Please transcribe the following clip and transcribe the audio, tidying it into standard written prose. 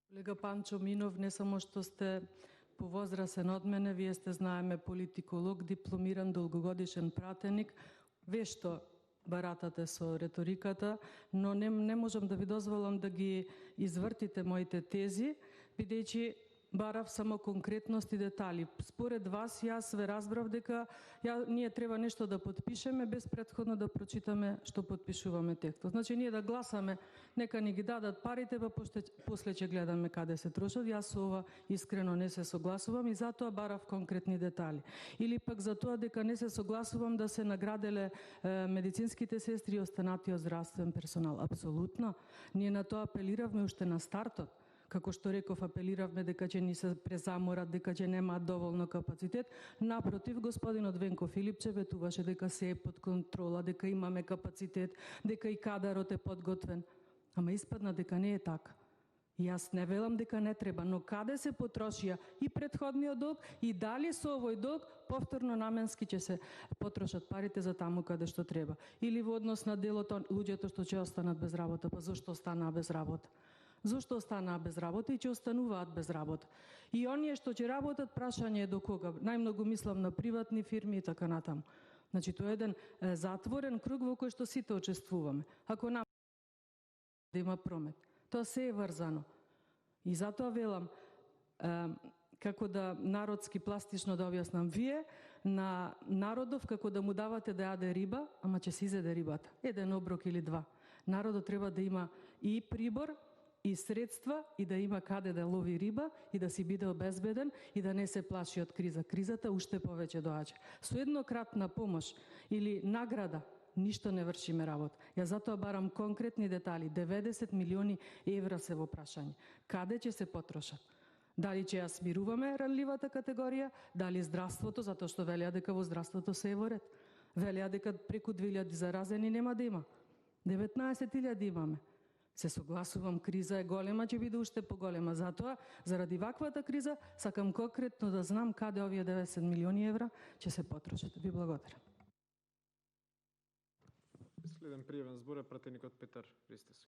Колега Панчо Минов, не само што сте повозрасен од мене, вие сте, знаеме, политиколог, дипломиран, долгогодишен пратеник, вешто баратате со реториката, но не можам да ви дозволам да ги извртите моите тези, бидејќи барав само конкретност и детали. Според вас, јас ве разбрав дека ние треба нешто да подпишеме без претходно да прочитаме што подпишуваме текстот. Значи ние да гласаме, нека ни ги дадат парите, па после ќе гледаме каде се трошат. Јас со ова искрено не се согласувам и затоа барав конкретни детали. Или пак за тоа дека не се согласувам да се награделе медицинските сестри и останатиот здравствен персонал. Апсолутно. Ние на тоа апелиравме уште на стартот. Како што реков, апелиравме дека ќе ни се презаморат, дека ќе немаат доволно капацитет. Напротив, господинот Венко Филипче ветуваше дека се е под контрола, дека имаме капацитет, дека и кадарот е подготвен. Ама испадна дека не е така. И јас не велам дека не треба, но каде се потрошија и претходниот долг и дали со овој долг повторно наменски ќе се потрошат парите за таму каде што треба. Или во однос на делото луѓето што ќе останат без работа, па зошто останаа без работа? Зошто останаа без работа и ќе остануваат без работа? И оние што ќе работат, прашање е до кога? Најмногу мислам на приватни фирми и така натаму. Значи, тоа е еден затворен круг во кој што сите учествуваме. Ако нам да има промет, тоа се е врзано. И затоа велам, како да народски пластично да објаснам, вие на народов како да му давате да јаде риба, ама ќе се изеде рибата. Еден оброк или два. Народот треба да има и прибор, и средства, и да има каде да лови риба, и да си биде обезбеден, и да не се плаши од криза. Кризата уште повеќе доаѓа. Со еднократна помош или награда, ништо не вршиме работа. Ја затоа барам конкретни детали. 90 милиони евра се во прашање. Каде ќе се потрошат? Дали ќе ја смируваме ранливата категорија, дали здравството, затоа што велеа дека во здравството се е во ред. Велеа дека преку 2000 заразени нема да има. 19.000 имаме. Се согласувам, криза е голема, ќе биде уште поголема. Затоа, заради ваквата криза, сакам конкретно да знам каде овие 90 милиони евра ќе се потрошат. Ви благодарам. Следен пријавен збор е пратеникот Петар Ристевски.